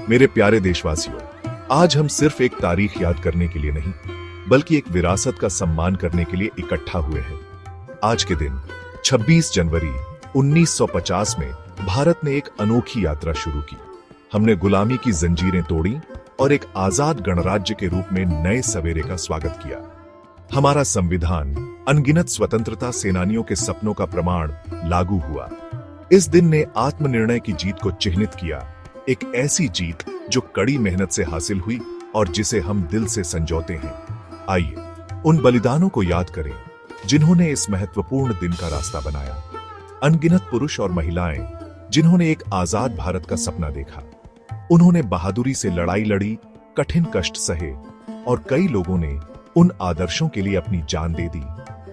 मेरे प्यारे देशवासियों, आज हम सिर्फ एक तारीख याद करने के लिए नहीं, बल्कि एक विरासत का सम्मान करने के लिए इकट्ठा हुए हैं। आज के दिन 26 जनवरी 1950 में भारत ने एक अनोखी यात्रा शुरू की। हमने गुलामी की जंजीरें तोड़ी और एक आजाद गणराज्य के रूप में नए सवेरे का स्वागत किया। हमारा संविधान अनगिनत स्वतंत्रता सेनानियों के सपनों का प्रमाण लागू हुआ। इस दिन ने आत्मनिर्णय की जीत को चिह्नित किया, एक ऐसी जीत जो कड़ी मेहनत से हासिल हुई और जिसे हम दिल से संजोते हैं। आइए उन बलिदानों को याद करें जिन्होंने इस महत्वपूर्ण दिन का रास्ता बनाया। अनगिनत पुरुष और महिलाएं जिन्होंने एक आजाद भारत का सपना देखा। उन्होंने बहादुरी से लड़ाई लड़ी, कठिन कष्ट सहे और कई लोगों ने उन आदर्शों के लिए अपनी जान दे दी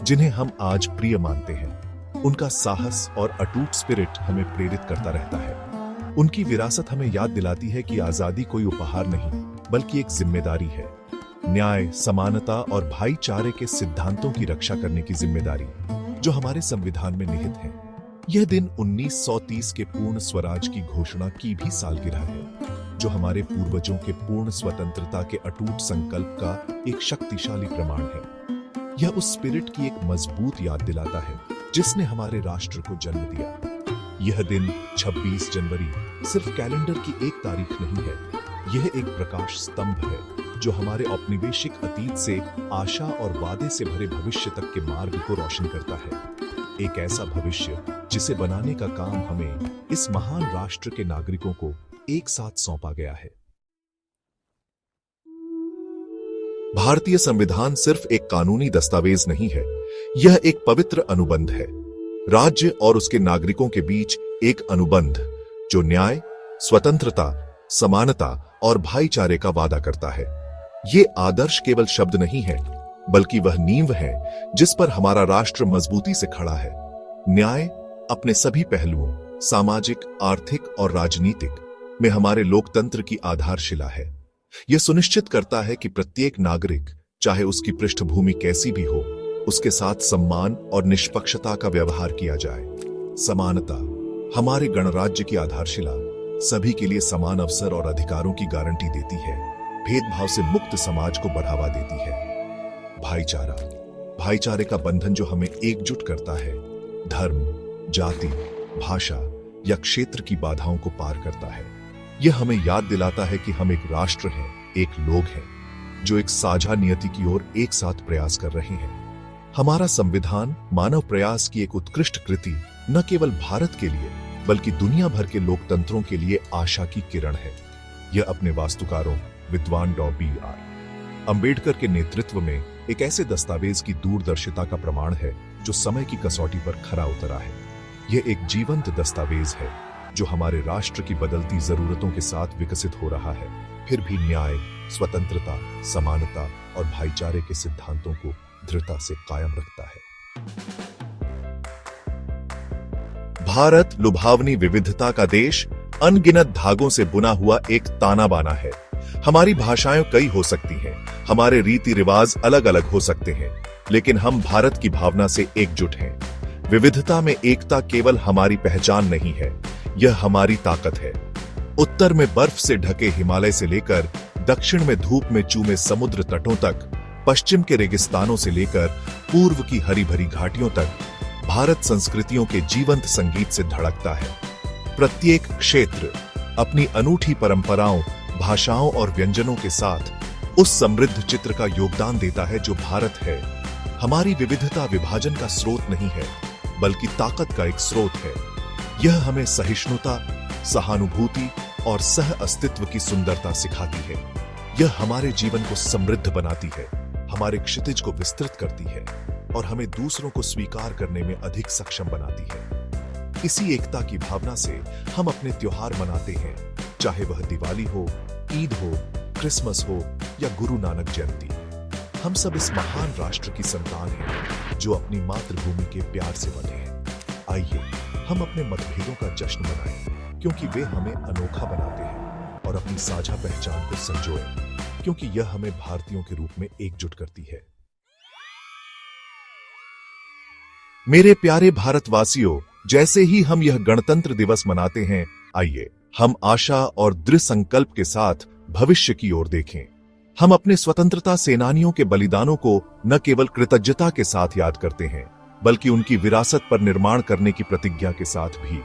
जिन्हें हम आज प्रिय मानते हैं। उनका साहस और अटूट स्पिरिट हमें प्रेरित करता रहता है। उनकी विरासत हमें याद दिलाती है कि आजादी कोई उपहार नहीं, बल्कि एक जिम्मेदारी है। न्याय, समानता और भाईचारे के सिद्धांतों की रक्षा करने की जिम्मेदारी जो हमारे संविधान में निहित है। यह दिन 1930 के पूर्ण स्वराज की घोषणा की भी सालगिरह है, जो हमारे पूर्वजों के पूर्ण स्वतंत्रता के अटूट संकल्प का एक शक्तिशाली प्रमाण है। यह उस स्पिरिट की एक मजबूत याद दिलाता है जिसने हमारे राष्ट्र को जन्म दिया। यह दिन 26 जनवरी सिर्फ कैलेंडर की एक तारीख नहीं है, यह एक प्रकाश स्तंभ है जो हमारे औपनिवेशिक अतीत से आशा और वादे से भरे भविष्य तक के मार्ग को रोशन करता है। एक ऐसा भविष्य जिसे बनाने का काम हमें, इस महान राष्ट्र के नागरिकों को एक साथ सौंपा गया है। भारतीय संविधान सिर्फ एक कानूनी दस्तावेज नहीं है, यह एक पवित्र अनुबंध है। राज्य और उसके नागरिकों के बीच एक अनुबंध जो न्याय, स्वतंत्रता, समानता और भाईचारे का वादा करता है। ये आदर्श केवल शब्द नहीं है, बल्कि वह नींव है जिस पर हमारा राष्ट्र मजबूती से खड़ा है। न्याय अपने सभी पहलुओं, सामाजिक, आर्थिक और राजनीतिक में हमारे लोकतंत्र की आधारशिला है। यह सुनिश्चित करता है कि प्रत्येक नागरिक, चाहे उसकी पृष्ठभूमि कैसी भी हो, उसके साथ सम्मान और निष्पक्षता का व्यवहार किया जाए। समानता हमारे गणराज्य की आधारशिला सभी के लिए समान अवसर और अधिकारों की गारंटी देती है, भेदभाव से मुक्त समाज को बढ़ावा देती है। भाईचारा भाईचारे का बंधन जो हमें एकजुट करता है, धर्म, जाति, भाषा या क्षेत्र की बाधाओं को पार करता है। यह हमें याद दिलाता है कि हम एक राष्ट्र हैं, एक लोग हैं जो एक साझा नियति की ओर एक साथ प्रयास कर रहे हैं। हमारा संविधान मानव प्रयास की एक उत्कृष्ट कृति न केवल भारत के लिए बल्कि दुनिया भर के लोकतंत्रों के लिए आशा की किरण है। यह अपने वास्तुकारों विद्वान डॉ. बी.आर. अंबेडकर के नेतृत्व में एक ऐसे दस्तावेज की दूरदर्शिता का प्रमाण है जो समय की कसौटी पर खरा उतरा है। यह एक जीवंत दस्तावेज है जो हमारे राष्ट्र की बदलती जरूरतों के साथ विकसित हो रहा है, फिर भी न्याय, स्वतंत्रता, समानता और भाईचारे के सिद्धांतों को दृढ़ता से कायम रखता है। भारत लुभावनी विविधता का देश, अनगिनत धागों से बुना हुआ एक ताना बाना है। हमारी भाषाएं कई हो सकती हैं, हमारे रीति रिवाज अलग अलग हो सकते हैं, लेकिन हम भारत की भावना से एकजुट हैं। विविधता में एकता केवल हमारी पहचान नहीं है, यह हमारी ताकत है। उत्तर में बर्फ से ढके हिमालय से लेकर दक्षिण में धूप में चूमे समुद्र तटों तक, पश्चिम के रेगिस्तानों से लेकर पूर्व की हरी भरी घाटियों तक, भारत संस्कृतियों के जीवंत संगीत से धड़कता है। प्रत्येक क्षेत्र अपनी अनूठी परंपराओं, भाषाओं और व्यंजनों के साथ उस समृद्ध चित्र का योगदान देता है जो भारत है। हमारी विविधता विभाजन का स्रोत नहीं है, बल्कि ताकत का एक स्रोत है। यह हमें सहिष्णुता, सहानुभूति और सह अस्तित्व की सुंदरता सिखाती है। यह हमारे जीवन को समृद्ध बनाती है, हमारे क्षितिज को विस्तृत करती है और हमें दूसरों को स्वीकार करने में अधिक सक्षम बनाती है। इसी एकता की भावना से हम अपने त्योहार मनाते हैं, चाहे वह दिवाली हो, ईद हो, क्रिसमस हो या गुरु नानक जयंती। हम सब इस महान राष्ट्र की संतान हैं जो अपनी मातृभूमि के प्यार से बने हैं। आइए हम अपने मतभेदों का जश्न मनाएं, क्योंकि वे हमें अनोखा बनाते हैं, और अपनी साझा पहचान को संजोएं, क्योंकि यह हमें भारतीयों के रूप में एकजुट करती है। मेरे प्यारे भारतवासियों, जैसे ही हम यह गणतंत्र दिवस मनाते हैं, आइए हम आशा और दृढ़ संकल्प के साथ भविष्य की ओर देखें। हम अपने स्वतंत्रता सेनानियों के बलिदानों को न केवल कृतज्ञता के साथ याद करते हैं, बल्कि उनकी विरासत पर निर्माण करने की प्रतिज्ञा के साथ भी।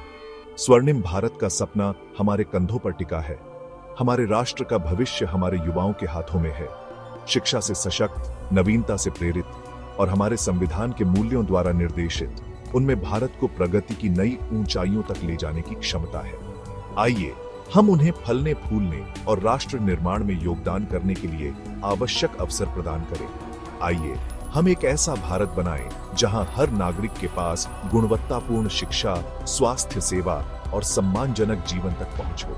स्वर्णिम भारत का सपना हमारे कंधों पर टिका है। हमारे राष्ट्र का भविष्य हमारे युवाओं के हाथों में है। शिक्षा से सशक्त, नवीनता से प्रेरित और हमारे संविधान के मूल्यों द्वारा निर्देशित, उनमें भारत को प्रगति की नई ऊंचाइयों तक ले जाने की क्षमता है। आइए हम उन्हें फलने फूलने और राष्ट्र निर्माण में योगदान करने के लिए आवश्यक अवसर प्रदान करें। आइए हम एक ऐसा भारत बनाएं जहां हर नागरिक के पास गुणवत्तापूर्ण शिक्षा, स्वास्थ्य सेवा और सम्मानजनक जीवन तक पहुंच हो।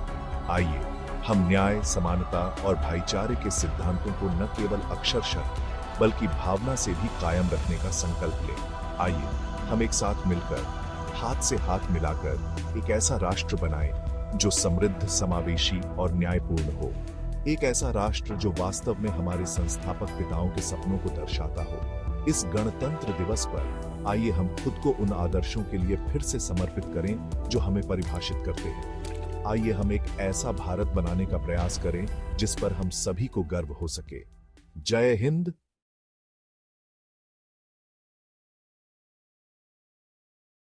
आइए हम न्याय, समानता और भाईचारे के सिद्धांतों को न केवल अक्षरशः बल्कि भावना से भी कायम रखने का संकल्प लें। आइए हम एक साथ मिलकर, हाथ से हाथ मिलाकर एक ऐसा राष्ट्र बनाएं जो समृद्ध, समावेशी और न्यायपूर्ण हो। एक ऐसा राष्ट्र जो वास्तव में हमारे संस्थापक पिताओं के सपनों को दर्शाता हो। इस गणतंत्र दिवस पर आइए हम खुद को उन आदर्शों के लिए फिर से समर्पित करें जो हमें परिभाषित करते हैं। आइए हम एक ऐसा भारत बनाने का प्रयास करें जिस पर हम सभी को गर्व हो सके। जय हिंद,